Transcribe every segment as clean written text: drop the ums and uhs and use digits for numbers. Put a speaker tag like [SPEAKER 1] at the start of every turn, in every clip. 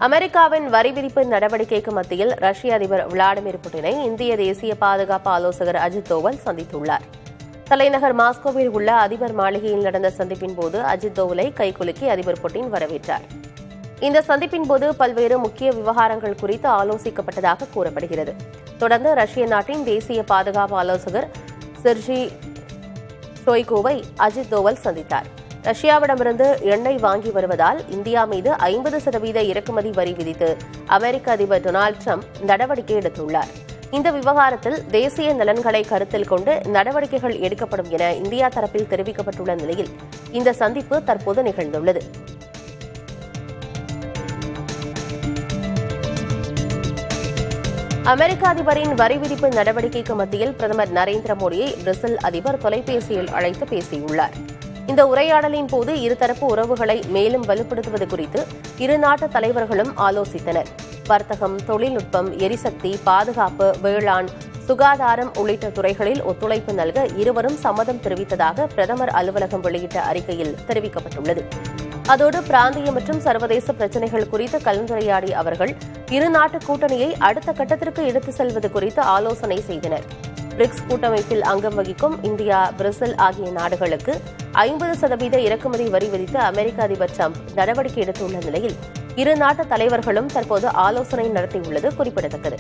[SPEAKER 1] அமெரிக்காவின் வரி விதிப்பு நடவடிக்கைக்கு மத்தியில் ரஷ்ய அதிபர் விளாடிமிர் புட்டினை இந்திய தேசிய பாதுகாப்பு ஆலோசகர் அஜித் தோவல் சந்தித்துள்ளார். தலைநகர் மாஸ்கோவில் உள்ள அதிபர் மாளிகையில் நடந்த சந்திப்பின் போது அஜித் தோவலை கைகுலுக்கி அதிபர் புட்டின் வரவேற்றார். இந்த சந்திப்பின் போது பல்வேறு முக்கிய விவகாரங்கள் குறித்து ஆலோசிக்கப்பட்டதாக கூறப்படுகிறது. தொடர்ந்து ரஷ்ய நாட்டின் தேசிய பாதுகாப்பு ஆலோசகர் செர்ஜி ஷோய்குவை அஜித் தோவல் சந்தித்தார். ரஷ்யாவிடமிருந்து எண்ணெய் வாங்கி வருவதால் இந்தியா மீது 50% இறக்குமதி வரி விதித்து அமெரிக்க அதிபர் டொனால்டு டிரம்ப் நடவடிக்கை எடுத்துள்ளார். இந்த விவகாரத்தில் தேசிய நலன்களை கருத்தில் கொண்டு நடவடிக்கைகள் எடுக்கப்படும் என இந்தியா தரப்பில் தெரிவிக்கப்பட்டுள்ள நிலையில் இந்த சந்திப்பு தற்போது நிகழ்ந்துள்ளது. அமெரிக்க அதிபரின் வரி விதிப்பு நடவடிக்கைக்கு மத்தியில் பிரதமர் நரேந்திர மோடியை பிரேசில் அதிபர் தொலைபேசியில் அழைத்து பேசியுள்ளார். இந்த உரையாடலின் போது இருதரப்பு உறவுகளை மேலும் வலுப்படுத்துவது குறித்து இரு நாட்டு தலைவர்களும் ஆலோசித்தனர். வர்த்தகம், தொழில்நுட்பம், எரிசக்தி, பாதுகாப்பு, வேளாண், சுகாதாரம் உள்ளிட்ட துறைகளில் ஒத்துழைப்பு நல்க இருவரும் சம்மதம் தெரிவித்ததாக பிரதமர் அலுவலகம் வெளியிட்ட அறிக்கையில் தெரிவிக்கப்பட்டுள்ளது. அதோடு பிராந்திய மற்றும் சர்வதேச பிரச்சினைகள் குறித்து கலந்துரையாடிய அவர்கள் இரு நாட்டு கூட்டணியை அடுத்த கட்டத்திற்கு எடுத்துச் செல்வது குறித்து ஆலோசனை செய்தனர். பிரிக்ஸ் கூட்டமைப்பில் அங்கம் வகிக்கும் இந்தியா, பிரேசில் ஆகிய நாடுகளுக்கு 50% இறக்குமதி வரி விதித்து அமெரிக்க அதிபர் டிரம்ப் நடவடிக்கை எடுத்துள்ள நிலையில் இரு நாட்டு தலைவர்களும் தற்போது ஆலோசனை நடத்தியுள்ளது குறிப்பிடத்தக்கது.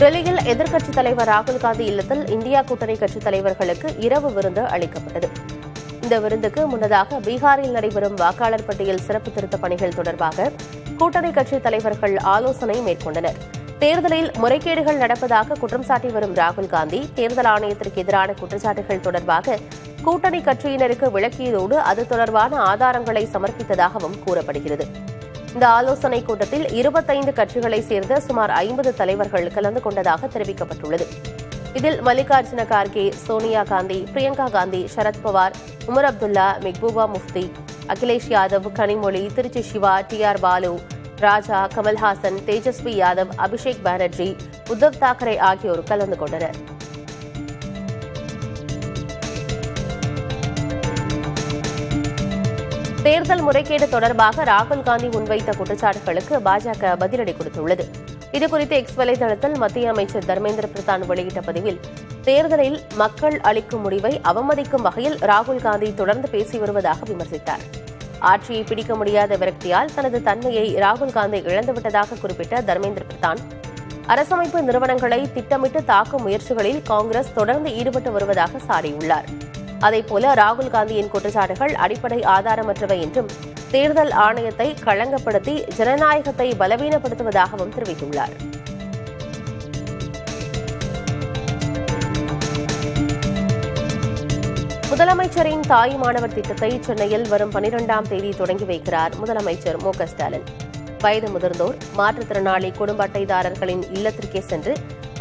[SPEAKER 1] டெல்லியில் எதிர்க்கட்சித் தலைவர் ராகுல் காந்தி இல்லத்தில் இந்தியா கூட்டணி கட்சித் தலைவர்களுக்கு இரவு விருந்து அளிக்கப்பட்டது. இந்த விருந்துக்கு முன்னதாக பீகாரில் நடைபெறும் வாக்காளர் பட்டியல் சிறப்பு திருத்தப் பணிகள் தொடர்பாக கூட்டணி கட்சித் தலைவர்கள் ஆலோசனை மேற்கொண்டனர். தேர்தலில் முறைகேடுகள் நடப்பதாக குற்றம் சாட்டி வரும் ராகுல் காந்தி தேர்தல் ஆணையத்திற்கு எதிரான குற்றச்சாட்டுகள் தொடர்பாக கூட்டணி கட்சியினருக்கு விளக்கியதோடு அது தொடர்பான ஆதாரங்களை சமர்ப்பித்ததாகவும் கூறப்படுகிறது. இந்த ஆலோசனைக் கூட்டத்தில் 25 கட்சிகளைச் சேர்ந்த சுமார் 50 தலைவர்கள் கலந்து கொண்டதாக தெரிவிக்கப்பட்டுள்ளது. இதில் மல்லிகார்ஜுன கார்கே, சோனியா காந்தி, பிரியங்கா காந்தி, சரத்பவார், உமர் அப்துல்லா, மெஹ்பூபா முஃப்தி, அகிலேஷ் யாதவ், கனிமொழி, திருச்சி சிவா, டிஆர் பாலு, ராஜா, கமல்ஹாசன், தேஜஸ்வி யாதவ், அபிஷேக் பானர்ஜி, உத்தவ் தாக்கரே ஆகியோர் கலந்து கொண்டனர். தேர்தல் முறைகேடு தொடர்பாக ராகுல் காந்தி முன்வைத்த குற்றச்சாட்டுகளுக்கு பாஜக பதிலடி கொடுத்துள்ளது. இதுகுறித்து எக்ஸ் வலைதளத்தில் மத்திய அமைச்சர் தர்மேந்திர பிரதான் வெளியிட்ட பதிவில் தேர்தலில் மக்கள் அளிக்கும் முடிவை அவமதிக்கும் வகையில் ராகுல் காந்தி தொடர்ந்து பேசி வருவதாக விமர்சித்தார். ஆட்சியை பிடிக்க முடியாத விரக்தியால் தனது தன்மையை ராகுல் காந்தி இழந்துவிட்டதாக குறிப்பிட்ட தர்மேந்திர பிரதான் அரசமைப்பு நிறுவனங்களை திட்டமிட்டு தாக்கும் முயற்சிகளில் காங்கிரஸ் தொடர்ந்து ஈடுபட்டு வருவதாக சாடியுள்ளார். அதேபோல ராகுல் காந்தியின் குற்றச்சாட்டுகள் அடிப்படை ஆதாரமற்றவை என்றும் தேர்தல் ஆணையத்தை களங்கப்படுத்தி ஜனநாயகத்தை பலவீனப்படுத்துவதாகவும் தெரிவித்துள்ளார். முதலமைச்சரின் தாய் மாணவர் திட்டத்தை சென்னையில் வரும் 12ஆம் தேதி தொடங்கி வைக்கிறார் முதலமைச்சர் மு க ஸ்டாலின். வயது முதிர்ந்தோர், மாற்றுத்திறனாளி குடும்ப அட்டைதாரர்களின் இல்லத்திற்கே சென்று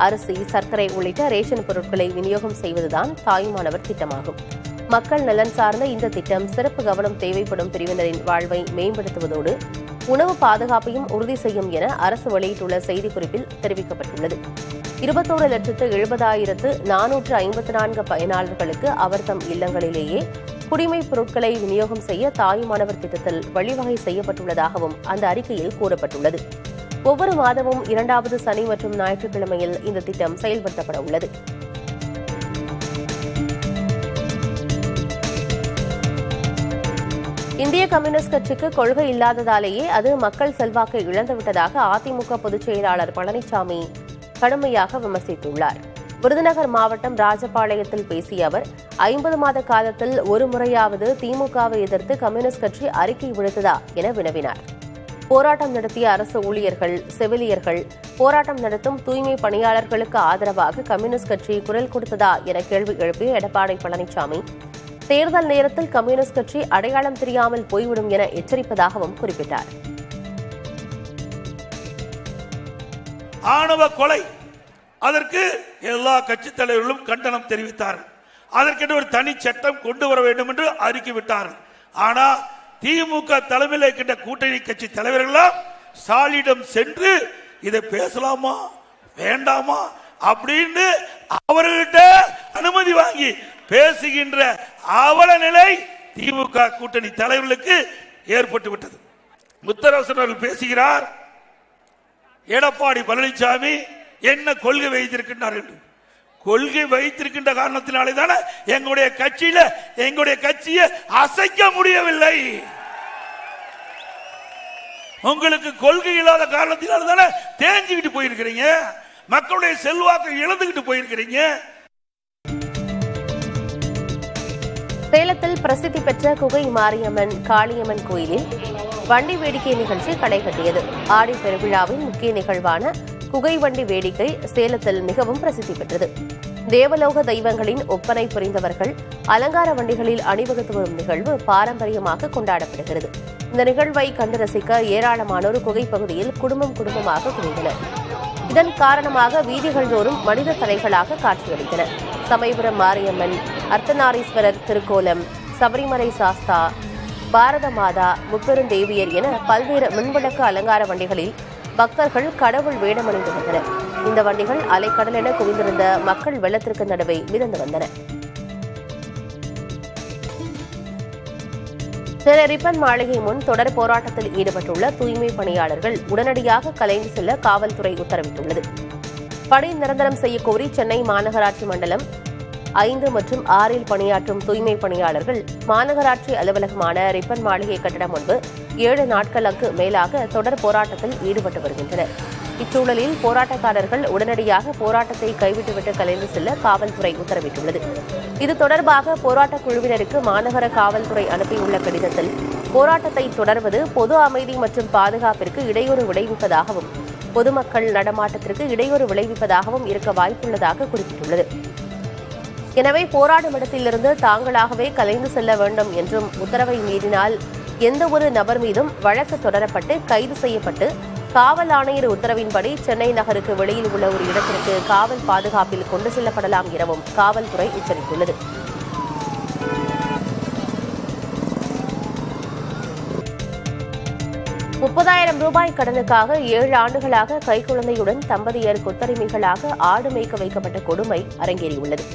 [SPEAKER 1] அரிசி, சர்க்கரை உள்ளிட்ட ரேஷன் பொருட்களை விநியோகம் செய்வதுதான் தாயுமானவர் திட்டமாகும். மக்கள் நலன் சார்ந்த இந்த திட்டம் சிறப்பு கவனம் தேவைப்படும் பிரிவினரின் வாழ்வை மேம்படுத்துவதோடு உணவு பாதுகாப்பையும் உறுதி செய்யும் என அரசு வெளியிட்டுள்ள செய்திக்குறிப்பில் தெரிவிக்கப்பட்டுள்ளது. 21,70,454 பயனாளர்களுக்கு அவர் தம் இல்லங்களிலேயே குடிமைப் பொருட்களை விநியோகம் செய்ய தாயுமானவர் திட்டத்தில் வழிவகை செய்யப்பட்டுள்ளதாகவும் அந்த அறிக்கையில் கூறப்பட்டுள்ளது. ஒவ்வொரு மாதமும் 2வது சனி மற்றும் ஞாயிற்றுக்கிழமையில் இந்த திட்டம் செயல்படுத்தப்பட உள்ளது. இந்திய கம்யூனிஸ்ட் கட்சிக்கு கொள்கை இல்லாததாலேயே அது மக்கள் செல்வாக்கை இழந்துவிட்டதாக அதிமுக பொதுச் செயலாளர் பழனிசாமி கடுமையாக விமர்சித்துள்ளார். விருதுநகர் மாவட்டம் ராஜபாளையத்தில் பேசிய அவர் 50 மாத காலத்தில் ஒரு முறையாவது திமுகவை எதிர்த்து கம்யூனிஸ்ட் கட்சி அறிக்கை விடுத்ததா என வினவினார். போராட்டம் நடத்திய அரசு ஊழியர்கள், செவிலியர்கள், போராட்டம் நடத்தும் தூய்மை பணியாளர்களுக்கு ஆதரவாக கம்யூனிஸ்ட் கட்சி குரல் கொடுத்ததா என கேள்வி எழுப்பிய எடப்பாடி பழனிசாமி தேர்தல் நேரத்தில் கம்யூனிஸ்ட் கட்சி அடையாளம் தெரியாமல் போய்விடும் என எச்சரிப்பதாகவும் குறிப்பிட்டார்.
[SPEAKER 2] ஆணவ கொலை, அதற்கு எல்லா கட்சி தலைவர்களும் கண்டனம் தெரிவித்தார்கள். அதற்கென்று ஒரு தனி சட்டம் கொண்டு வர வேண்டும் என்று அறிக்கை விட்டார்கள். ஆனா திமுக தலைமையில் இருக்கின்ற கூட்டணி கட்சி தலைவர்களாம் ஸ்டாலினிடம் சென்று இதை பேசலாமா வேண்டாமா அப்படின்னு அவர்கிட்ட அனுமதி வாங்கி பேசுகின்ற அவல நிலை திமுக கூட்டணி தலைவர்களுக்கு ஏற்பட்டு விட்டது. முத்தரசன் அவர்கள் பேசுகிறார், எடப்பாடி பழனிசாமி என்ன கொள்கை வைத்திருக்கின்றார் என்று. கொள்கை வைத்திருக்கின்ற காரணத்தினாலே தானே எங்களுடைய கட்சியை அசைக்க முடியவில்லை. உங்களுக்கு கொள்கை இல்லாத காரணத்தினால தானே தேஞ்சிக்கிட்டு போயிருக்கிறீங்க, மக்களுடைய செல்வாக்கை இழந்துகிட்டு போயிருக்கிறீங்க.
[SPEAKER 1] சேலத்தில் பிரசித்தி பெற்ற குகை மாரியம்மன் காளியம்மன் கோயிலில் வண்டி வேடிக்கை நிகழ்ச்சி களை கட்டியது. ஆடி பெருவிழாவின் முக்கிய நிகழ்வான குகை வண்டி வேடிக்கை சேலத்தில் மிகவும் பிரசித்தி பெற்றது. தேவலோக தெய்வங்களின் ஒப்பனை புரிந்தவர்கள் அலங்கார வண்டிகளில் அணிவகுத்து வரும் நிகழ்வு பாரம்பரியமாக கொண்டாடப்படுகிறது. இந்த நிகழ்வை கண்டு ரசிக்க ஏராளமானோர் குகை பகுதியில் குடும்பமாக குவிந்தனர். இதன் காரணமாக வீதிகள் தோறும் மனித தலைகளாக காட்சியளித்தன. சமயபுரம் மாரியம்மன், அர்த்தநாரீஸ்வரர் திருக்கோலம், சபரிமலை சாஸ்தா, பாரத மாதா, முப்பெருந்தேவியர் என பல்வேறு மின்விளக்கு அலங்கார வண்டிகளில் பக்தர்கள் கடவுள் வேடமணிந்து வந்தனர். இந்த வண்டிகள் அலைக்கடல் என குவிந்திருந்த மக்கள் வெள்ளத்திற்கு நடுவே மிதந்து வந்தன. சென்னை ரிப்பன் மாளிகை முன் தொடர் போராட்டத்தில் ஈடுபட்டுள்ள தூய்மை பணியாளர்கள் உடனடியாக கலைந்து செல்ல காவல்துறை உத்தரவிட்டுள்ளது. பணி நிரந்தரம் செய்யக்கோரி சென்னை மாநகராட்சி மண்டலம் 5 மற்றும் 6 பணியாற்றும் தூய்மை பணியாளர்கள் மாநகராட்சி அலுவலகமான ரிப்பன் மாளிகை கட்டடம் முன்பு 7 நாட்களுக்கு மேலாக தொடர் போராட்டத்தில் ஈடுபட்டு வருகின்றனர். இச்சூழலில் போராட்டக்காரர்கள் உடனடியாக போராட்டத்தை கைவிட்டுவிட்டு கலைந்து செல்ல காவல்துறை உத்தரவிட்டுள்ளது. இது தொடர்பாக போராட்டக் குழுவினருக்கு மாநகர காவல்துறை அனுப்பியுள்ள கடிதத்தில் போராட்டத்தை தொடர்வது பொது அமைதி மற்றும் பாதுகாப்பிற்கு இடையூறு விளைவிப்பதாகவும் பொதுமக்கள் நடமாட்டத்திற்கு இடையூறு விளைவிப்பதாகவும் இருக்க வாய்ப்புள்ளதாக குறிப்பிட்டுள்ளது. எனவே போராடும் இடத்திலிருந்து தாங்களாகவே கலைந்து செல்ல வேண்டும் என்றும், உத்தரவை மீறினால் எந்தவொரு நபர் மீதும் வழக்கு தொடரப்பட்டு கைது செய்யப்பட்டு காவல் ஆணையர் உத்தரவின்படி சென்னை நகருக்கு வெளியில் உள்ள ஒரு இடத்திற்கு காவல் பாதுகாப்பில் கொண்டு செல்லப்படலாம் எனவும் காவல்துறை எச்சரித்துள்ளது. ₹30,000 கடனுக்காக 7 ஆண்டுகளாக கைக்குழந்தையுடன் தம்பதியர் கொத்தடிமைகளாக ஆடு மேய்க்க வைக்கப்பட்ட கொடுமை அரங்கேறியுள்ளது.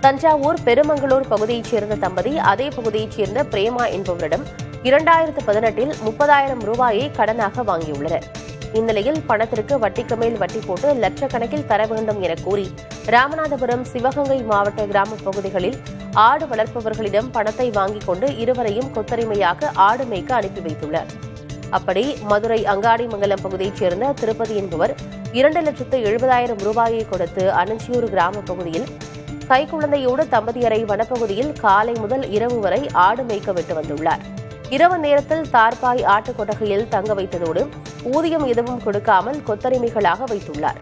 [SPEAKER 1] தஞ்சாவூர் பெருமங்களூர் பகுதியைச் சேர்ந்த தம்பதி அதே பகுதியைச் சேர்ந்த பிரேமா என்பவரிடம் 2018 ₹30,000 கடனாக வாங்கியுள்ளனர். இந்நிலையில் பணத்திற்கு வட்டிக்கு மேல் வட்டி போட்டு லட்சக்கணக்கில் தர வேண்டும் என கூறி ராமநாதபுரம், சிவகங்கை மாவட்ட கிராம பகுதிகளில் ஆடு வளர்ப்பவர்களிடம் பணத்தை வாங்கிக் கொண்டு இருவரையும் கொத்தடிமையாக ஆடு மேய்க்க அனுப்பி வைத்துள்ளார். அப்படி மதுரை அங்காடிமங்கலம் பகுதியைச் சேர்ந்த திருப்பதி என்பவர் ₹2,70,000 கொடுத்து அனஞ்சியூர் கிராம பகுதியில் கைக்குழந்தையோடு தம்பதியரை வனப்பகுதியில் காலை முதல் இரவு வரை ஆடு மேய்க்க விட்டு வந்துள்ளார். இரவு நேரத்தில் தார்பாய் ஆட்டுக் கொட்டகையில் தங்க வைத்ததோடு ஊதியம் எதுவும் கொடுக்காமல் கொத்தடிமைகளாக வைத்துள்ளார்.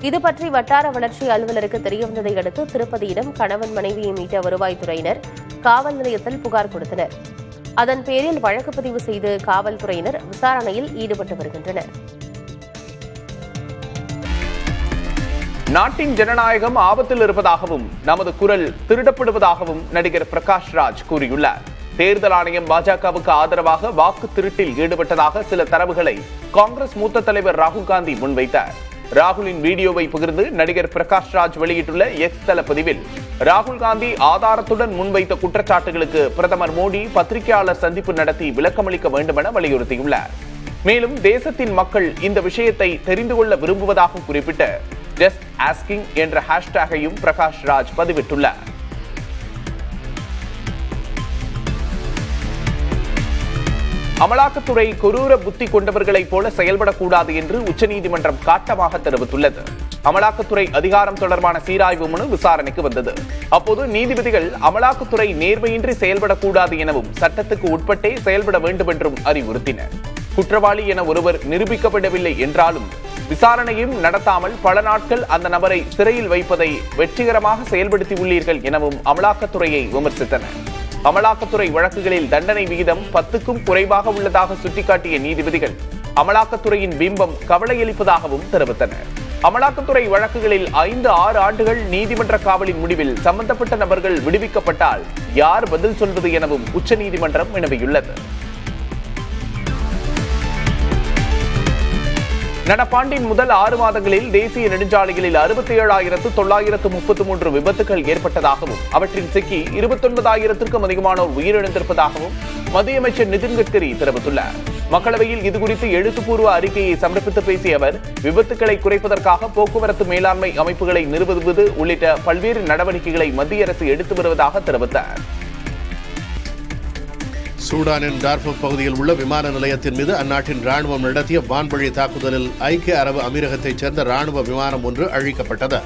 [SPEAKER 1] இதுபற்றி வட்டார வளர்ச்சி அலுவலருக்கு தெரியவந்ததை அடுத்து திருப்பதியிடம் கணவன் மனைவியை மீட்ட வருவாய்த்துறையினர் காவல் நிலையத்தில் புகார் கொடுத்தனர். அதன் பேரில் வழக்கு பதிவு செய்து காவல்துறையினர் விசாரணையில் ஈடுபட்டு வருகின்றனர்.
[SPEAKER 3] நாட்டின் ஜனநாயகம் ஆபத்தில் இருப்பதாகவும் நமது குரல் திருடப்படுவதாகவும் நடிகர் பிரகாஷ் ராஜ் கூறியுள்ளார். தேர்தல் ஆணையம் பாஜகவுக்கு ஆதரவாக வாக்கு திருட்டில் ஈடுபட்டதாக சில தரவுகளை காங்கிரஸ் மூத்த தலைவர் ராகுல் காந்தி முன்வைத்தார். ராகுலின் வீடியோவை பகிர்ந்து நடிகர் பிரகாஷ் ராஜ் வெளியிட்டுள்ள எக்ஸ் தள பதிவில் ராகுல் காந்தி ஆதாரத்துடன் முன்வைத்த குற்றச்சாட்டுகளுக்கு பிரதமர் மோடி பத்திரிகையாளர் சந்திப்பு நடத்தி விளக்கமளிக்க வேண்டுமென வலியுறுத்தியுள்ளார். மேலும் தேசத்தின் மக்கள் இந்த விஷயத்தை தெரிந்து கொள்ள விரும்புவதாக குறிப்பிட்டு ஜஸ்ட் ஆஸ்கிங் என்ற ஹேஷ்டேகையும் பிரகாஷ் ராஜ் பதிவிட்டுள்ளார். அமலாக்கத்துறை கொடூர புத்தி கொண்டவர்களைப் போல செயல்படக்கூடாது என்று உச்சநீதிமன்றம் காட்டமாக தெரிவித்துள்ளது. அமலாக்கத்துறை அதிகாரம் தொடர்பான சீராய்வு மனு விசாரணைக்கு வந்தது. அப்போது நீதிபதிகள் அமலாக்கத்துறை நேர்மையின்றி செயல்படக்கூடாது எனவும் சட்டத்துக்கு உட்பட்டே செயல்பட வேண்டும் என்றும் அறிவுறுத்தினர். குற்றவாளி என ஒருவர் நிரூபிக்கப்படவில்லை என்றாலும் விசாரணையும் நடத்தாமல் பல நாட்கள் அந்த நபரை சிறையில் வைப்பதை வெற்றிகரமாக செயல்படுத்தி உள்ளீர்கள் எனவும் அமலாக்கத்துறையை விமர்சித்தனர். அமலாக்கத்துறை வழக்குகளில் தண்டனை விகிதம் 10க்கும் குறைவாக உள்ளதாக சுட்டிக்காட்டிய நீதிபதிகள் அமலாக்கத்துறையின் பிம்பம் கவலையளிப்பதாகவும் தெரிவித்தனர். அமலாக்கத்துறை வழக்குகளில் 5-6 ஆண்டுகள் நீதிமன்ற காவலின் முடிவில் சம்பந்தப்பட்ட நபர்கள் விடுவிக்கப்பட்டால் யார் பதில் சொல்வது எனவும் உச்சநீதிமன்றம் வினவியுள்ளது. நடப்பாண்டின் முதல் 6 மாதங்களில் தேசிய நெடுஞ்சாலைகளில் 67,933 விபத்துகள் ஏற்பட்டதாகவும் அவற்றில் சிக்கி 29,000க்கும் அதிகமானோர் உயிரிழந்திருப்பதாகவும் மத்திய அமைச்சர் நிதின் கட்கரி தெரிவித்துள்ளார். மக்களவையில் இதுகுறித்து எழுத்துப்பூர்வ அறிக்கையை சமர்ப்பித்து பேசிய அவர், விபத்துக்களை குறைப்பதற்காக போக்குவரத்து மேலாண்மை அமைப்புகளை நிறுவுவது உள்ளிட்ட பல்வேறு நடவடிக்கைகளை மத்திய அரசு எடுத்து வருவதாக தெரிவித்தார்.
[SPEAKER 4] சூடானின் டார்ஃபூர் பகுதியில் உள்ள விமான நிலையத்தின் மீது அந்நாட்டின் ராணுவம் நடத்திய வான்வழி தாக்குதலில் ஐக்கிய அரபு அமீரகத்தைச் சேர்ந்த ராணுவ விமானம் ஒன்று அழிக்கப்பட்டது.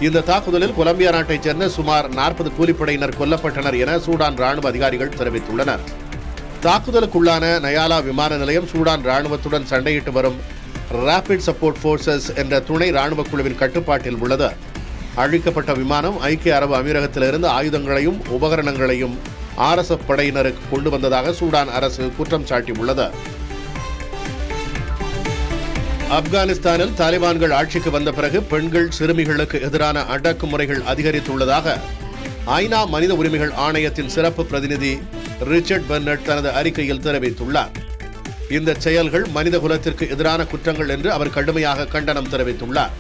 [SPEAKER 4] இந்த தாக்குதலில் கொலம்பியா நாட்டைச் சேர்ந்த சுமார் 40 கூலிப்படையினர் கொல்லப்பட்டனர் என சூடான் ராணுவ அதிகாரிகள் தெரிவித்துள்ளனர். தாக்குதலுக்குள்ளான நயாலா விமான நிலையம் சூடான் ராணுவத்துடன் சண்டையிட்டு வரும் ராபிட் சப்போர்ட் போர்சஸ் என்ற துணை ராணுவ குழுவின் கட்டுப்பாட்டில் உள்ளது. அழிக்கப்பட்ட விமானம் ஐக்கிய அரபு அமீரகத்திலிருந்து ஆயுதங்களையும் உபகரணங்களையும் RSF படையினருக்கு கொண்டு வந்ததாக சூடான் அரசு குற்றம் சாட்டியுள்ளது. ஆப்கானிஸ்தானில் தாலிபான்கள் ஆட்சிக்கு வந்த பிறகு பெண்கள் சிறுமிகளுக்கு எதிரான அடக்குமுறைகள் அதிகரித்துள்ளதாக ஐநா மனித உரிமைகள் ஆணையத்தின் சிறப்பு பிரதிநிதி ரிச்சர்ட் பெர்னட் தனது அறிக்கையில் தெரிவித்துள்ளார். இந்த செயல்கள் மனித குலத்திற்கு எதிரான குற்றங்கள் என்று அவர் கடுமையாக கண்டனம் தெரிவித்துள்ளார்.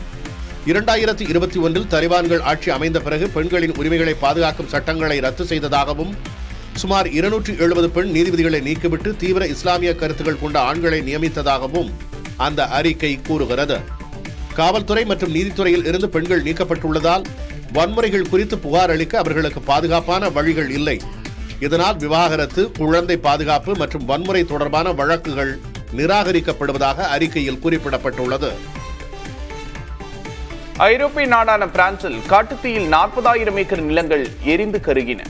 [SPEAKER 4] 2021 தாலிபான்கள் ஆட்சி அமைந்த பிறகு பெண்களின் உரிமைகளை பாதுகாக்கும் சட்டங்களை ரத்து செய்ததாகவும் சுமார் 270 பெண் நீதிபதிகளை நீக்கிவிட்டு தீவிர இஸ்லாமிய கருத்துக்கள் கொண்ட ஆண்களை நியமித்ததாகவும் அந்த அறிக்கை கூறுகிறது. காவல்துறை மற்றும் நீதித்துறையில் இருந்து பெண்கள் நீக்கப்பட்டுள்ளதால் வன்முறைகள் குறித்து புகார் அளிக்க அவர்களுக்கு பாதுகாப்பான வழிகள் இல்லை. இதனால் விவாகரத்து, குழந்தை பாதுகாப்பு மற்றும் வன்முறை தொடர்பான வழக்குகள் நிராகரிக்கப்படுவதாக அறிக்கையில் குறிப்பிடப்பட்டுள்ளது.
[SPEAKER 3] ஐரோப்பிய நாடான பிரான்சில் காட்டுத்தீயில் 40,000 ஏக்கர் நிலங்கள் எரிந்து கருகின.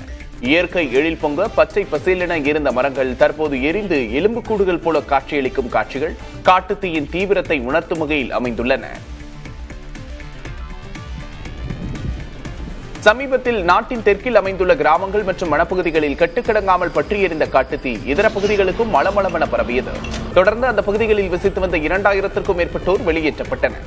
[SPEAKER 3] இயற்கை எழில் பொங்க பச்சை பசேலென இருந்த மரங்கள் தற்போது எரிந்து எலும்புக்கூடுகள் போல காட்சியளிக்கும் காட்சிகள் காட்டுத்தீயின் தீவிரத்தை உணர்த்தும் வகையில் அமைந்துள்ளன. சமீபத்தில் நாட்டின் தெற்கில் அமைந்துள்ள கிராமங்கள் மற்றும் வனப்பகுதிகளில் கட்டுக்கடங்காமல் பற்றி எறிந்த காட்டுத்தீ இதர பகுதிகளுக்கும் மளமளவென பரவியது. தொடர்ந்து அந்த பகுதிகளில் வசித்து வந்த 2,000க்கும் மேற்பட்டோர் வெளியேற்றப்பட்டனர்.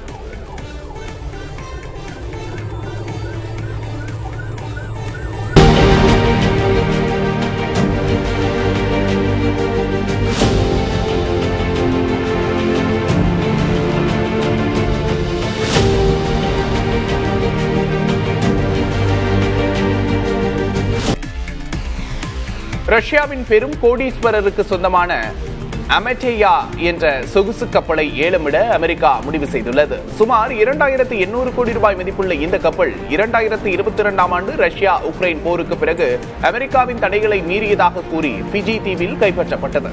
[SPEAKER 3] ரஷ்யாவின் பெரும் கோடீஸ்வரருக்கு சொந்தமான அமெட்டேயா என்ற சொகுசு கப்பலை ஏலமிட அமெரிக்கா முடிவு செய்துள்ளது. சுமார் 2,800 கோடி ரூபாய் மதிப்புள்ள இந்த கப்பல் 2022ஆம் ஆண்டு ரஷ்யா உக்ரைன் போருக்கு பிறகு அமெரிக்காவின் தடைகளை மீறியதாக கூறி பிஜி தீவில் கைப்பற்றப்பட்டது.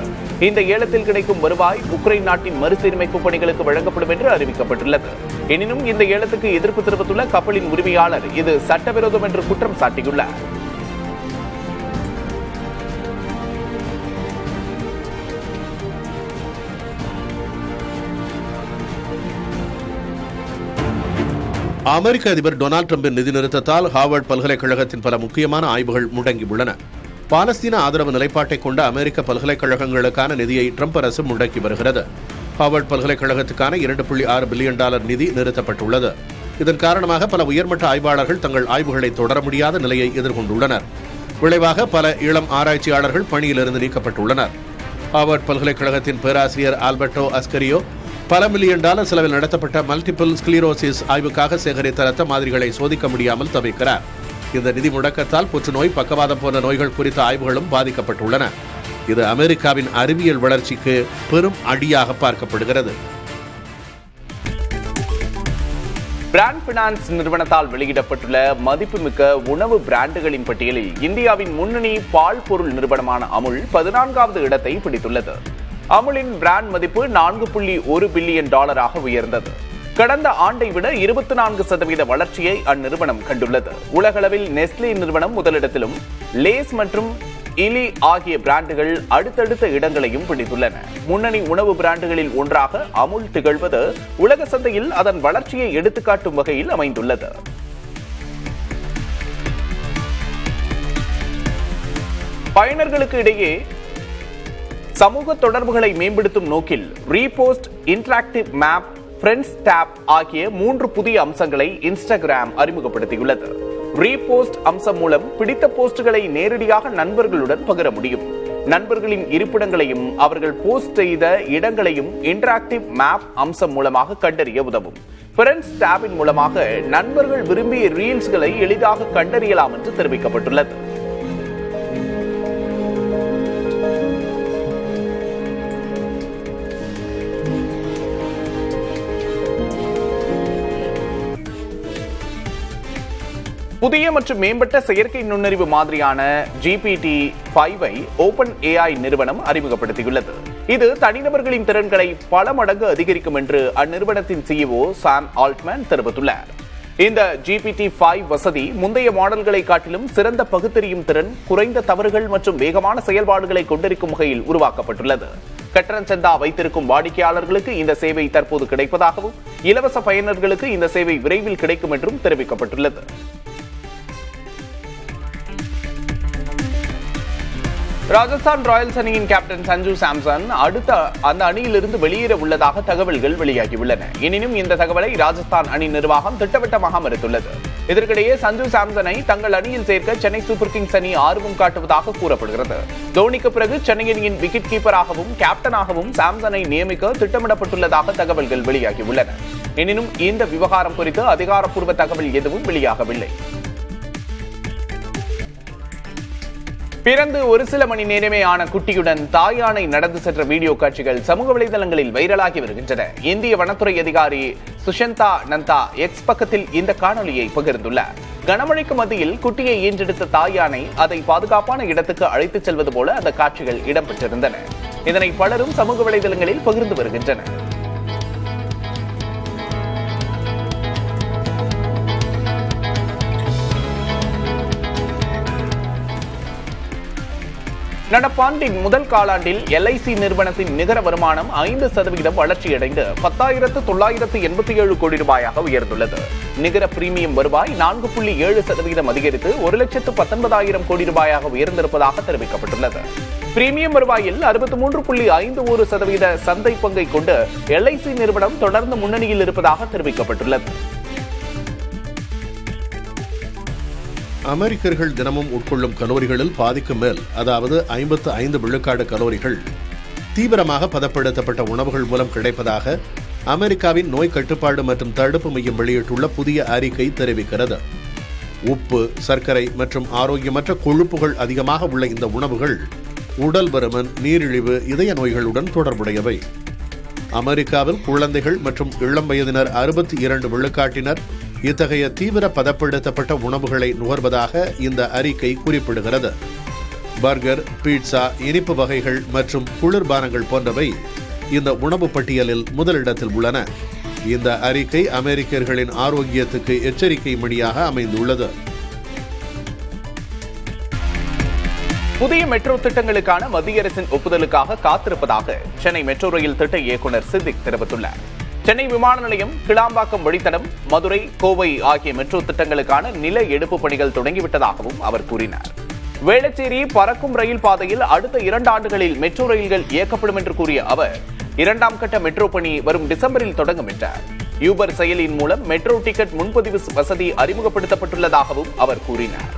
[SPEAKER 3] இந்த ஏலத்தில் கிடைக்கும் வருவாய் உக்ரைன் நாட்டின் மறுசீரமைப்பு பணிகளுக்கு வழங்கப்படும் என்று அறிவிக்கப்பட்டுள்ளது. எனினும் இந்த ஏலத்துக்கு எதிர்ப்பு தெரிவித்துள்ள கப்பலின் உரிமையாளர் இது சட்டவிரோதம் என்று குற்றம் சாட்டியுள்ளார்.
[SPEAKER 4] அமெரிக்க அதிபர் டொனால்டு டிரம்பின் நிதி நிறுத்தத்தால் ஹார்வர்ட் பல்கலைக்கழகத்தின் பல முக்கியமான ஆய்வுகள் முடங்கியுள்ளன. பாலஸ்தீன ஆதரவு நிலைப்பாட்டை கொண்ட அமெரிக்க பல்கலைக்கழகங்களுக்கான நிதியை ட்ரம்ப் அரசு முடக்கி வருகிறது. ஹார்வர்ட் பல்கலைக்கழகத்துக்கான $2.6 பில்லியன் நிதி நிறுத்தப்பட்டுள்ளது. இதன் காரணமாக பல உயர்மட்ட ஆய்வாளர்கள் தங்கள் ஆய்வுகளை தொடர முடியாத நிலையை எதிர்கொண்டுள்ளனர். விளைவாக பல இளம் ஆராய்ச்சியாளர்கள் பணியிலிருந்து நீக்கப்பட்டுள்ளனர். ஹார்வர்ட் பல்கலைக்கழகத்தின் பேராசிரியர் ஆல்பர்டோ அஸ்கரியோ பல $1 மில்லியன் செலவில் நடத்தப்பட்ட மல்டிபிள் ஸ்க்ளீரோசிஸ் ஆய்வுக்காக சேகரித்த ரத்த மாதிரிகளை சோதிக்க முடியாமல் தவிக்கிறார். இந்த நிதி முடக்கத்தால் புற்றுநோய், பக்கவாதம் போன்ற நோய்கள் குறித்த ஆய்வுகளும் பாதிக்கப்பட்டுள்ளன. இது அமெரிக்காவின் அறிவியல் வளர்ச்சிக்கு பெரும் அடியாக பார்க்கப்படுகிறது.
[SPEAKER 3] பிராண்ட் பினான்ஸ் நிறுவனத்தால் வெளியிடப்பட்டுள்ள மதிப்புமிக்க உணவு பிராண்டுகளின் பட்டியலில் இந்தியாவின் முன்னணி பால் பொருள் நிறுவனமான அமுல் 14வது இடத்தை பிடித்துள்ளது. அமுலின் பிராண்ட் மதிப்பு $4.1 பில்லியன் உயர்ந்தது. கடந்த ஆண்டை விட 24% வளர்ச்சியை அந்நிறுவனம் கண்டுள்ளது. உலகளவில் நெஸ்லே நிறுவனம் முதலிடத்திலும் லேஸ் மற்றும் இலி ஆகிய பிராண்டுகள் அடுத்தடுத்த இடங்களையும் பிடித்துள்ளன. முன்னணி உணவு பிராண்டுகளில் ஒன்றாக அமுல் திகழ்வது உலக சந்தையில் அதன் வளர்ச்சியை எடுத்துக்காட்டும் வகையில் அமைந்துள்ளது. பயனர்களுக்கு இடையே சமூக தொடர்புகளை மேம்படுத்தும் நோக்கில் repost, interactive map, friends tab ஆகிய 3 புதிய அம்சங்களை இன்ஸ்டாகிராம் அறிமுகப்படுத்தியுள்ளது. ரீபோஸ்ட் அம்சம் மூலம் பிடித்த போஸ்டுகளை நேரடியாக நண்பர்களுடன் பகிர முடியும். நண்பர்களின் இருப்பிடங்களையும் அவர்கள் போஸ்ட் செய்த இடங்களையும் இன்டராக்டிவ் மேப் அம்சம் மூலமாக கண்டறிய உதவும். ஃப்ரெண்ட்ஸ் டேபின் மூலமாக நண்பர்கள் விரும்பிய ரீல்ஸ்களை எளிதாக கண்டறியலாம் என்று தெரிவிக்கப்பட்டுள்ளது. புதிய மற்றும் மேம்பட்ட செயற்கை நுண்ணறிவு மாதிரியான GPT-5 OpenAI நிறுவனம் அறிமுகப்படுத்தியுள்ளது. இது தனிநபர்களின் திறன்களை பல மடங்கு அதிகரிக்கும் என்று அந்நிறுவனத்தின் CEO சாம் ஆல்ட்மேன் தெரிவித்துள்ளார். இந்த GPT-5 வசதி முந்தைய மாடல்களை காட்டிலும் சிறந்த பகுத்தறியும் திறன், குறைந்த தவறுகள் மற்றும் வேகமான செயல்பாடுகளை கொண்டிருக்கும் வகையில் உருவாக்கப்பட்டுள்ளது. கட்டணச்சந்தா வைத்திருக்கும் வாடிக்கையாளர்களுக்கு இந்த சேவை தற்போது கிடைப்பதாகவும், இலவச பயனர்களுக்கு இந்த சேவை விரைவில் கிடைக்கும் என்றும் தெரிவிக்கப்பட்டுள்ளது. ராஜஸ்தான் ராயல்ஸ் அணியின் கேப்டன் சஞ்சு சாம்சன் அடுத்த அந்த அணியிலிருந்து வெளியேற உள்ளதாக தகவல்கள் வெளியாகியுள்ளன. எனினும் இந்த தகவலை ராஜஸ்தான் அணி நிர்வாகம் திட்டவட்டமாக மறுத்துள்ளது. இதற்கிடையே சஞ்சு சாம்சனை தங்கள் அணியில் சேர்க்க சென்னை சூப்பர் கிங்ஸ் அணி ஆர்வம் காட்டுவதாக கூறப்படுகிறது. தோனிக்கு பிறகு சென்னை அணியின் விக்கெட் கீப்பராகவும் கேப்டனாகவும் சாம்சனை நியமிக்க திட்டமிடப்பட்டுள்ளதாக தகவல்கள் வெளியாகியுள்ளன. எனினும் இந்த விவகாரம் குறித்து அதிகாரப்பூர்வ தகவல் எதுவும் வெளியாகவில்லை. பிறந்து ஒரு சில மணி நேரமே ஆன குட்டியுடன் தாயானை நடந்து சென்ற வீடியோ காட்சிகள் சமூக வலைதளங்களில் வைரலாகி வருகின்றன. இந்திய வனத்துறை அதிகாரி சுஷந்தா நந்தா எக்ஸ் பக்கத்தில் இந்த காணொலியை பகிர்ந்துள்ளார். கனமழைக்கு மத்தியில் குட்டியை ஈன்றெடுத்த தாயானை அதை பாதுகாப்பான இடத்துக்கு அழைத்துச் செல்வது போல அந்த காட்சிகள் இடம்பெற்றிருந்தன. இதனை பலரும் சமூக வலைதளங்களில் பகிர்ந்து வருகின்றனர். நடப்பாண்டின் முதல் காலாண்டில் LIC நிறுவனத்தின் நிகர வருமானம் 5% வளர்ச்சியடைந்து 10,987 கோடி ரூபாயாக உயர்ந்துள்ளது. நிகர பிரீமியம் வருவாய் 4.7% அதிகரித்து 1,19,000 கோடி ரூபாயாக உயர்ந்திருப்பதாக தெரிவிக்கப்பட்டுள்ளது. பிரீமியம் வருவாயில் 63.51% சந்தை பங்கை கொண்டு LIC நிறுவனம் தொடர்ந்து முன்னணியில் இருப்பதாக தெரிவிக்கப்பட்டுள்ளது.
[SPEAKER 4] அமெரிக்கர்கள் தினமும் உட்கொள்ளும் கலோரிகளில் பாதிக்கு மேல், அதாவது 55 விழுக்காடு கலோரிகள் தீவிரமாக பதப்படுத்தப்பட்ட உணவுகள் மூலம் கிடைப்பதாக அமெரிக்காவின் நோய் கட்டுப்பாடு மற்றும் தடுப்பு மையம் வெளியிட்டுள்ள புதிய அறிக்கை தெரிவிக்கிறது. உப்பு, சர்க்கரை மற்றும் ஆரோக்கியமற்ற கொழுப்புகள் அதிகமாக உள்ள இந்த உணவுகள் உடல் பருமன், நீரிழிவு, இதய நோய்களுடன் தொடர்புடையவை. அமெரிக்காவில் குழந்தைகள் மற்றும் இளம் வயதினர் 62 விழுக்காட்டினர் இத்தகைய தீவிர பதப்படுத்தப்பட்ட உணவுகளை நுகர்வதாக இந்த அறிக்கை குறிப்பிடுகிறது. பர்கர், பீட்சா, இனிப்பு வகைகள் மற்றும் குளிர்பானங்கள் போன்றவை இந்த உணவு பட்டியலில் முதலிடத்தில் உள்ளன. இந்த அறிக்கை அமெரிக்கர்களின் ஆரோக்கியத்துக்கு எச்சரிக்கை மணியாக அமைந்துள்ளது.
[SPEAKER 3] புதிய மெட்ரோ திட்டங்களுக்கான மத்திய அரசின் ஒப்புதலுக்காக காத்திருப்பதாக சென்னை மெட்ரோ ரயில் திட்ட இயக்குநர் சித்திக் தெரிவித்துள்ளார். சென்னை விமான நிலையம், கிளாம்பாக்கம் வழித்தடம், மதுரை, கோவை ஆகிய மெட்ரோ திட்டங்களுக்கான நில எடுப்பு பணிகள் தொடங்கிவிட்டதாகவும் அவர் கூறினார். வேளச்சேரி பறக்கும் ரயில் பாதையில் அடுத்த 2 ஆண்டுகளில் மெட்ரோ ரயில்கள் இயக்கப்படும் என்று கூறிய அவர், 2ஆம் கட்ட மெட்ரோ பணி வரும் டிசம்பரில் தொடங்கும் என்றார். யூபர் செயலியின் மூலம் மெட்ரோ டிக்கெட் முன்பதிவு வசதி அறிமுகப்படுத்தப்பட்டுள்ளதாகவும் அவர் கூறினார்.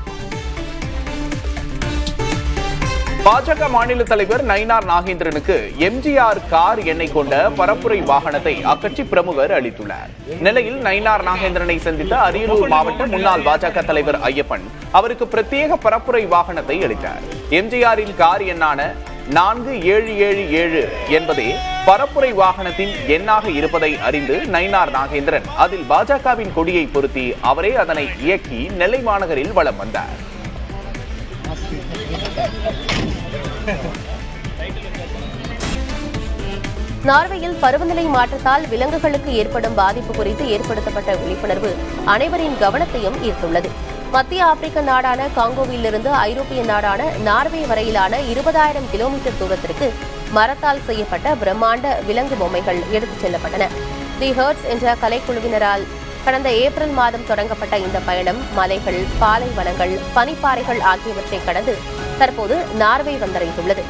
[SPEAKER 3] பாஜக மாநில தலைவர் நயினார் நாகேந்திரனுக்கு எம்ஜிஆர் கார் எண்ணை கொண்ட பரப்புரை வாகனத்தை அக்கட்சி பிரமுகர் அளித்துள்ளார். நிலையில் நயினார் நாகேந்திரனை சந்தித்த அரியலூர் மாவட்ட முன்னாள் பாஜக தலைவர் ஐயப்பன் அவருக்கு பிரத்யேக பரப்புரை வாகனத்தை அளித்தார். எம்ஜிஆரின் கார் எண்ணான 4777 என்பதே பரப்புரை வாகனத்தின் எண்ணாக இருப்பதை அறிந்து நயினார் நாகேந்திரன் அதில் பாஜகவின் கொடியை பொருத்தி அவரே அதனை இயக்கி நெல்லை மாநகரில் வலம் வந்தார்.
[SPEAKER 1] நார்வேயில் பருவநிலை மாற்றத்தால் விலங்குகளுக்கு ஏற்படும் பாதிப்பு குறித்து ஏற்படுத்தப்பட்ட விழிப்புணர்வு அனைவரின் கவனத்தையும் ஈர்த்துள்ளது. மத்திய ஆப்பிரிக்க நாடான காங்கோவிலிருந்து ஐரோப்பிய நாடான நார்வே வரையிலான 20,000 கிலோமீட்டர் தூரத்திற்கு மரத்தால் செய்யப்பட்ட பிரம்மாண்ட விலங்கு பொம்மைகள் எடுத்துச் செல்லப்பட்டன. தி ஹர்ட்ஸ் என்ற கலைக்குழுவினரால் கடந்த ஏப்ரல் மாதம் தொடங்கப்பட்ட இந்த பயணம் மலைகள், பாலைவனங்கள், பனிப்பாறைகள் ஆகியவற்றை கடந்து தற்போது நார்வே வந்தடைந்துள்ளது.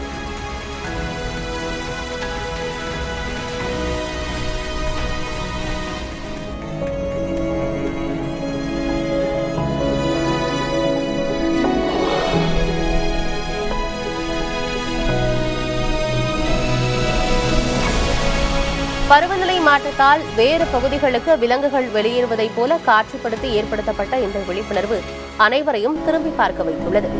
[SPEAKER 1] பருவநிலை மாற்றத்தால் வேறு பகுதிகளுக்கு விலங்குகள் வெளியேறுவதைப் போல காட்சிப்படுத்தி ஏற்படுத்தப்பட்ட இந்த விழிப்புணர்வு அனைவரையும் திரும்பி பார்க்க வைத்துள்ளது.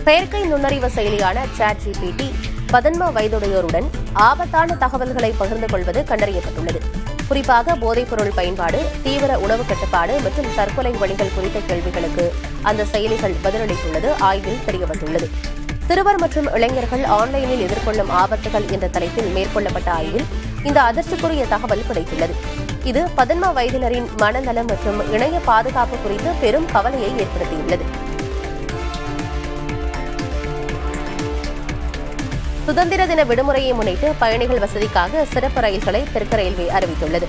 [SPEAKER 1] செயற்கை நுண்ணறிவு செயலியான ChatGPT 19 வயதுடையோருடன் ஆபத்தான தகவல்களை பகிர்ந்து கொள்வது கண்டறியப்பட்டுள்ளது. குறிப்பாக போதைப்பொருள் பயன்பாடு, தீவிர உணவு கட்டுப்பாடு மற்றும் தற்கொலை வழிகள் குறித்த கேள்விகளுக்கு அந்த செயலிகள் பதிலளித்துள்ளது ஆய்வில் தெரியவந்துள்ளது. சிறுவர் மற்றும் இளைஞர்கள் ஆன்லைனில் எதிர்கொள்ளும் ஆபத்துகள் என்ற தலைப்பில் மேற்கொள்ளப்பட்ட ஆய்வில் இந்த அதிர்ச்சிக்குரிய தகவல் கிடைத்துள்ளது. இது 19 வயதினரின் மனநலம் மற்றும் இணைய பாதுகாப்பு குறித்து பெரும் கவலையை ஏற்படுத்தியுள்ளது. சுதந்திர தின விடுமுறையை முன்னிட்டு பயணிகள் வசதிக்காக சிறப்பு ரயில்களை தெற்கு ரயில்வே அறிவித்துள்ளது.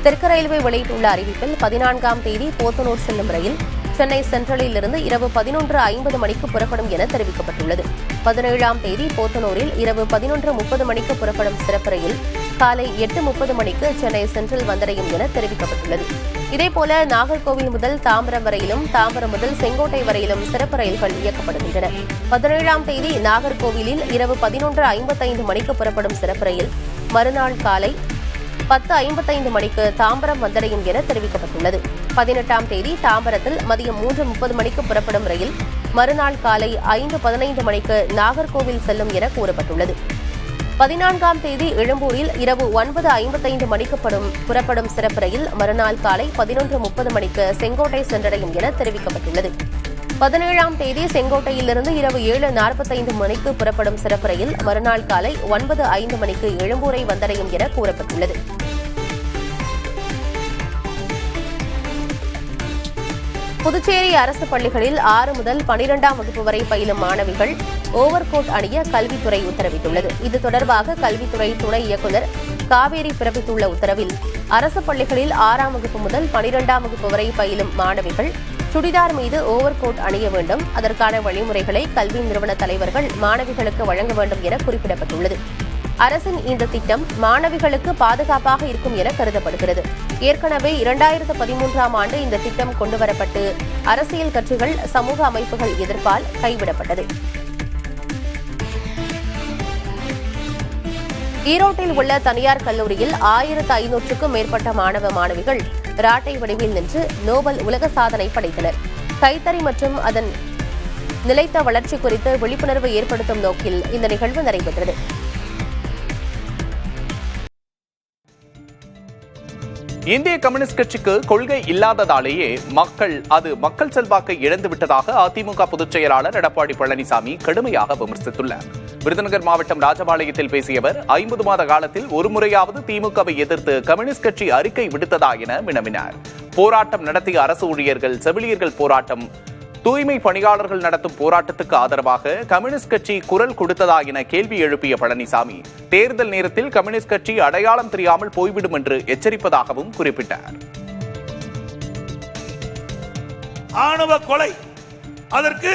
[SPEAKER 1] தெற்கு ரயில்வே வெளியிட்டுள்ள அறிவிப்பில் 14ஆம் தேதி போத்தனூர் செல்லும் ரயில் சென்னை சென்ட்ரலில் இருந்து இரவு 11:50 மணிக்கு புறப்படும் என தெரிவிக்கப்பட்டுள்ளது. 17ஆம் தேதி போத்தனூரில் இரவு 11:30 மணிக்கு புறப்படும் சிறப்பு ரயில் காலை 8:30 மணிக்கு சென்னை சென்ட்ரல் வந்தடையும் என தெரிவிக்கப்பட்டுள்ளது. இதேபோல நாகர்கோவில் முதல் தாம்பரம் வரையிலும், தாம்பரம் முதல் செங்கோட்டை வரையிலும் சிறப்பு ரயில்கள் இயக்கப்படுகின்றன. 17ஆம் தேதி நாகர்கோவிலில் இரவு 11:55 மணிக்கு புறப்படும் சிறப்பு ரயில் மறுநாள் காலை 10:55 மணிக்கு தாம்பரம் வந்தடையும் என தெரிவிக்கப்பட்டுள்ளது. 18ஆம் தேதி தாம்பரத்தில் மதியம் 3:30 மணிக்கு புறப்படும் ரயில் மறுநாள் காலை 5:15 மணிக்கு நாகர்கோவில் செல்லும் என கூறப்பட்டுள்ளது. 14ஆம் தேதி எழும்பூரில் இரவு 9:55 மணிக்கு புறப்படும் சிறப்பு ரயில் மறுநாள் காலை 11:30 மணிக்கு செங்கோட்டை சென்றடையும் என தெரிவிக்கப்பட்டுள்ளது. 17ஆம் தேதி செங்கோட்டையிலிருந்து இரவு 7:45 மணிக்கு புறப்படும் சிறப்பு ரயில் மறுநாள் காலை 9:05 மணிக்கு எழும்பூரை வந்தடையும் என கூறப்பட்டுள்ளது. புதுச்சேரி அரசு பள்ளிகளில் 6 முதல் 12ஆம் வகுப்பு வரை பயிலும் மாணவிகள் ஓவர் கோட் அணிய கல்வித்துறை உத்தரவிட்டுள்ளது. இது தொடர்பாக கல்வித்துறை துணை இயக்குநர் காவேரி பிறப்பித்துள்ள உத்தரவில் அரசு பள்ளிகளில் 6ஆம் வகுப்பு முதல் 12ஆம் வகுப்பு வரை பயிலும் மாணவிகள் சுடிதார் மீது ஓவர் கோட் அணிய வேண்டும். அதற்கான வழிமுறைகளை கல்வி நிறுவன தலைவர்கள் மாணவிகளுக்கு வழங்க வேண்டும் என குறிப்பிடப்பட்டுள்ளது. அரசின் இந்த திட்டம் மாணவிகளுக்கு பாதுகாப்பாக இருக்கும் என கருதப்படுகிறது. ஏற்கனவே 2013ஆம் ஆண்டு இந்த திட்டம் கொண்டுவரப்பட்டு அரசியல் கட்சிகள், சமூக அமைப்புகள் எதிர்ப்பால் கைவிடப்பட்டது. ஈரோட்டில் உள்ள தனியார் கல்லூரியில் 1500க்கும் மேற்பட்ட மாணவ மாணவிகள் ராட்டை வடிவில் நின்று நோபல் உலக சாதனை படைத்தனர். கைத்தறி மற்றும் அதன் நிலைத்த வளர்ச்சி குறித்து விழிப்புணர்வு ஏற்படுத்தும் நோக்கில் இந்த நிகழ்வு நடைபெற்றது.
[SPEAKER 3] இந்திய கம்யூனிஸ்ட் கட்சிக்கு கொள்கை இல்லாததாலேயே மக்கள் செல்வாக்கை இழந்துவிட்டதாக அதிமுக பொதுச் செயலாளர் எடப்பாடி பழனிசாமி கடுமையாக விமர்சித்துள்ளார். விருதுநகர் மாவட்டம் ராஜபாளையத்தில் பேசிய அவர் 50 மாத காலத்தில் ஒரு முறையாவது திமுகவை எதிர்த்து கம்யூனிஸ்ட் கட்சி அறிக்கை விடுத்ததா என வினவினார். போராட்டம் நடத்திய அரசு ஊழியர்கள், செவிலியர்கள் போராட்டம், தூய்மை பணியாளர்கள் நடத்தும் போராட்டத்துக்கு ஆதரவாக கம்யூனிஸ்ட் கட்சி குரல் கொடுத்ததா என கேள்வி எழுப்பிய பழனிசாமி தேர்தல் நேரத்தில் கம்யூனிஸ்ட் கட்சி அடையாளம் தெரியாமல் போய்விடும் என்று எச்சரிப்பதாகவும் குறிப்பிட்டார்.
[SPEAKER 2] ஆணவ கொலை, அதற்கு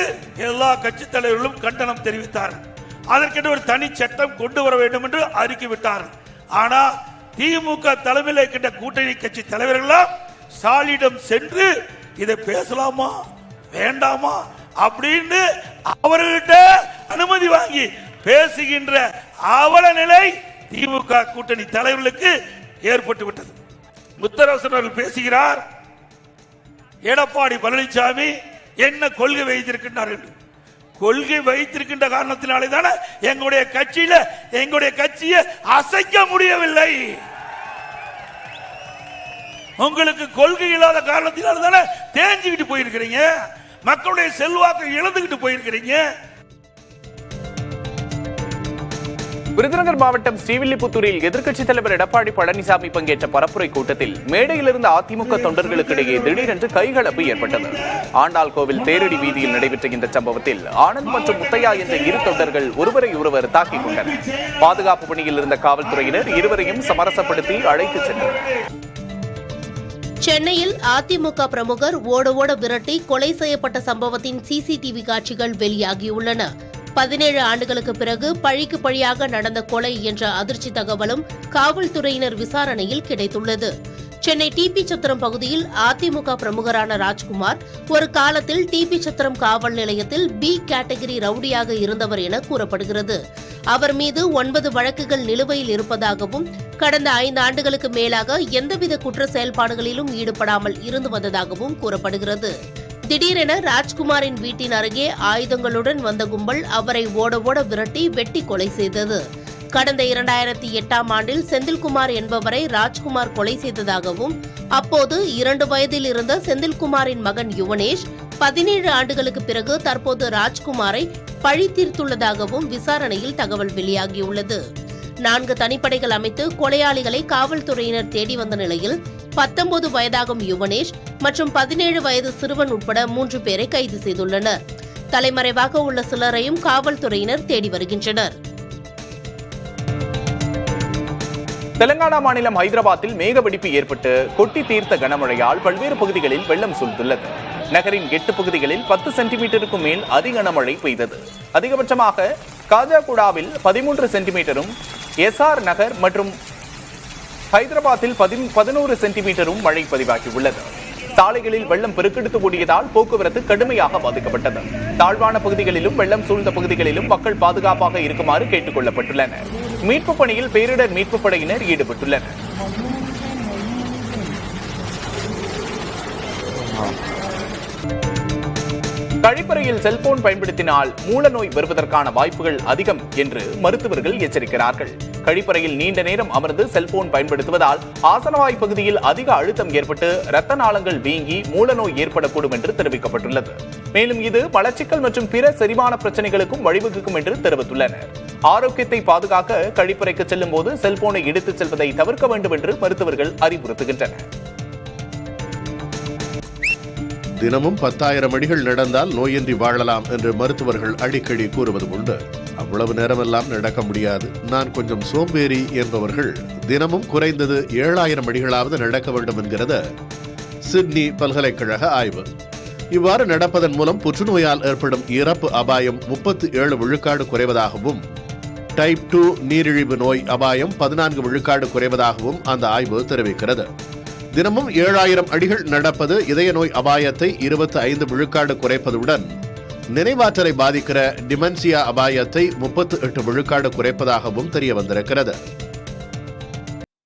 [SPEAKER 2] எல்லா கட்சித் தலைவர்களும் கண்டனம் தெரிவித்தார்கள். அதற்கென்று ஒரு தனி சட்டம் கொண்டு வர வேண்டும் என்று அறிக்கை விட்டார்கள். ஆனா திமுக தலைமையில் இருக்கின்ற கூட்டணி கட்சி தலைவர்களாம் ஸ்டாலினிடம் சென்று இதை பேசலாமா வேண்டாமா அப்படின்னு அவர்கிட்ட அனுமதி வாங்கி பேசுகின்ற அவல நிலை திமுக கூட்டணி தலைவர்களுக்கு ஏற்பட்டு விட்டது. முத்தரசன் அவர்கள் பேசுகிறார், எடப்பாடி பழனிசாமி என்ன கொள்கை வைத்திருக்கின்றார் என்று. கொள்கை வைத்திருக்கின்ற காரணத்தினாலே தானே எங்களுடைய கட்சியை அசைக்க முடியவில்லை. உங்களுக்கு கொள்கை இல்லாத காரணத்தினால தானே தேஞ்சிக்கிட்டு போயிருக்கிறீங்க, மக்களுடைய செல்வாக்கை இழந்துகிட்டு போயிருக்கிறீங்க.
[SPEAKER 3] விருதுநகர் மாவட்டம் ஸ்ரீவில்லிபுத்தூரில் எதிர்க்கட்சித் தலைவர் எடப்பாடி பழனிசாமி பங்கேற்ற பரப்புரை கூட்டத்தில் மேடையிலிருந்த அதிமுக தொண்டர்களுக்கிடையே திடீரென்று கைகலப்பு ஏற்பட்டது. ஆண்டாள் கோவில் தேரடி வீதியில் நடைபெற்ற இந்த சம்பவத்தில் ஆனந்த் மற்றும் முத்தையா என்ற இரு தொண்டர்கள் ஒருவரை தாக்கிக் கொண்டனர். பாதுகாப்பு பணியில் இருந்த காவல்துறையினர் இருவரையும் சமரசப்படுத்தி அழைத்துச் சென்றனர்.
[SPEAKER 5] சென்னையில் அதிமுக பிரமுகர் ஓட விரட்டி கொலை செய்யப்பட்ட சம்பவத்தின் சிசிடிவி காட்சிகள் வெளியாகியுள்ளன. 17 ஆண்டுகளுக்கு பிறகு பழிக்கு பழியாக நடந்த கொலை என்ற அதிர்ச்சி தகவலும் காவல்துறையினர் விசாரணையில் கிடைத்துள்ளது. சென்னை டிபி சத்திரம் பகுதியில் அதிமுக பிரமுகரான ராஜ்குமார் ஒரு காலத்தில் டிபி சத்திரம் காவல் நிலையத்தில் பி கேட்டகரி ரவுடியாக இருந்தவர் என கூறப்படுகிறது. அவர் மீது 9 வழக்குகள் நிலுவையில் இருப்பதாகவும் கடந்த 5 ஆண்டுகளுக்கு மேலாக எந்தவித குற்ற செயல்பாடுகளிலும் ஈடுபடாமல் இருந்து வந்ததாகவும் கூறப்படுகிறது. திடீரென ராஜ்குமாரின் வீட்டின் அருகே ஆயுதங்களுடன் வந்த கும்பல் அவரை ஓட ஓட விரட்டி வெட்டி கொலை செய்தது. கடந்த 2008ஆம் ஆண்டில் செந்தில்குமார் என்பவரை ராஜ்குமார் கொலை செய்ததாகவும் அப்போது 2 வயதில் இருந்த செந்தில்குமாரின் மகன் யுவனேஷ் 17 ஆண்டுகளுக்கு பிறகு தற்போது ராஜ்குமாரை பழி தீர்த்துள்ளதாகவும் விசாரணையில் தகவல் வெளியாகியுள்ளது. 4 தனிப்படைகள் அமைத்து கொலையாளிகளை காவல்துறையினர் தேடி வந்த நிலையில் 19 வயதாகும் யுவனேஷ் மற்றும் 17 வயது சிறுவன் உட்பட 3 பேரை கைது செய்துள்ளனர். தலைமறைவாக உள்ள சிலரையும் காவல்துறையினர் தேடி வருகின்றனர்.
[SPEAKER 3] தெலங்கானா மாநிலம் ஹைதராபாத்தில் மேகவெடிப்பு ஏற்பட்டு கொட்டி தீர்த்த கனமழையால் பல்வேறு பகுதிகளில் வெள்ளம் சூழ்ந்துள்ளது. நகரின் 8 பகுதிகளில் 10 சென்டிமீட்டருக்கும் மேல் அதிகனமழை பெய்தது. அதிகபட்சமாக காஜாகுடாவில் 13 சென்டிமீட்டரும், எஸ்ஆர் நகர் மற்றும் ஹைதராபாத்தில் 11 சென்டிமீட்டரும் மழை பதிவாகியுள்ளது. சாலைகளில் வெள்ளம் பெருக்கெடுத்து ஓடியதால் போக்குவரத்து கடுமையாக பாதிக்கப்பட்டது. தாழ்வான பகுதிகளிலும் வெள்ளம் சூழ்ந்த பகுதிகளிலும் மக்கள் பாதுகாப்பாக இருக்குமாறு கேட்டுக் கொள்ளப்பட்டுள்ளனர். மீட்புப் பணியில் பேரிடர் மீட்புப் படையினர் ஈடுபட்டுள்ளனர். கழிப்பறையில் செல்போன் பயன்படுத்தினால் மூலநோய் வருவதற்கான வாய்ப்புகள் அதிகம் என்று மருத்துவர்கள் எச்சரிக்கிறார்கள். கழிப்பறையில் நீண்ட நேரம் அமர்ந்து செல்போன் பயன்படுத்துவதால் ஆசனவாய் பகுதியில் அதிக அழுத்தம் ஏற்பட்டு இரத்த நாளங்கள் வீங்கி மூலநோய் ஏற்படக்கூடும் என்று தெரிவிக்கப்பட்டுள்ளது. மேலும் இது மலச்சிக்கல் மற்றும் பிற செரிமான பிரச்சனைகளுக்கும் வழிவகுக்கும் என்று தெரிவித்துள்ளனர். ஆரோக்கியத்தை பாதுகாக்க கழிப்பறைக்கு செல்லும் போது செல்போனை எடுத்துச் செல்வதை தவிர்க்க வேண்டும் என்று மருத்துவர்கள் அறிவுறுத்துகின்றனர்.
[SPEAKER 4] தினமும் 10,000 அடிகள் நடந்தால் நோயின்றி வாழலாம் என்று மருத்துவர்கள் அடிக்கடி கூறுவது உண்டு. அவ்வளவு நேரமெல்லாம் நடக்க முடியாது, நான் கொஞ்சம் சோம்பேறி என்பவர்கள் தினமும் குறைந்தது 7,000 அடிகளாவது நடக்க வேண்டும் என்கிறது சிட்னி பல்கலைக்கழக ஆய்வு. இவ்வாறு நடப்பதன் மூலம் புற்றுநோயால் ஏற்படும் இறப்பு அபாயம் 37 விழுக்காடு குறைவதாகவும் டைப் 2 நீரிழிவு நோய் அபாயம் 14 விழுக்காடு குறைவதாகவும் அந்த ஆய்வு தெரிவிக்கிறது. தினமும் 7,000 அடிகள் நடப்பது இதய நோய் அபாயத்தை 25 விழுக்காடு குறைப்பதுடன் நினைவாற்றலை பாதிக்கிற டிமென்சியா அபாயத்தை 38 விழுக்காடு குறைப்பதாகவும் தெரிய வந்திருக்கிறது.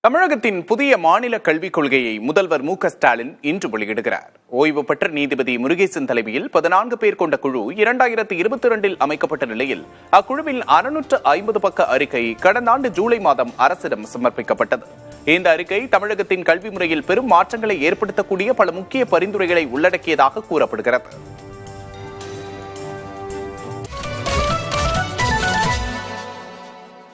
[SPEAKER 3] தமிழகத்தின் புதிய மாநில கல்விக் கொள்கையை முதல்வர் மு க ஸ்டாலின் இன்று வெளியிடுகிறார். ஓய்வு பெற்ற நீதிபதி முருகேசன் தலைமையில் 14 பேர் கொண்ட குழு 2022இல் அமைக்கப்பட்ட நிலையில் அக்குழுவின் 650 பக்க அறிக்கை கடந்த ஆண்டு ஜூலை மாதம் அரசிடம் சமர்ப்பிக்கப்பட்டது. இந்த அறிக்கை தமிழகத்தின் கல்வி முறையில் பெரும் மாற்றங்களை ஏற்படுத்தக்கூடிய பல முக்கிய பரிந்துரைகளை உள்ளடக்கியதாக கூறப்படுகிறது.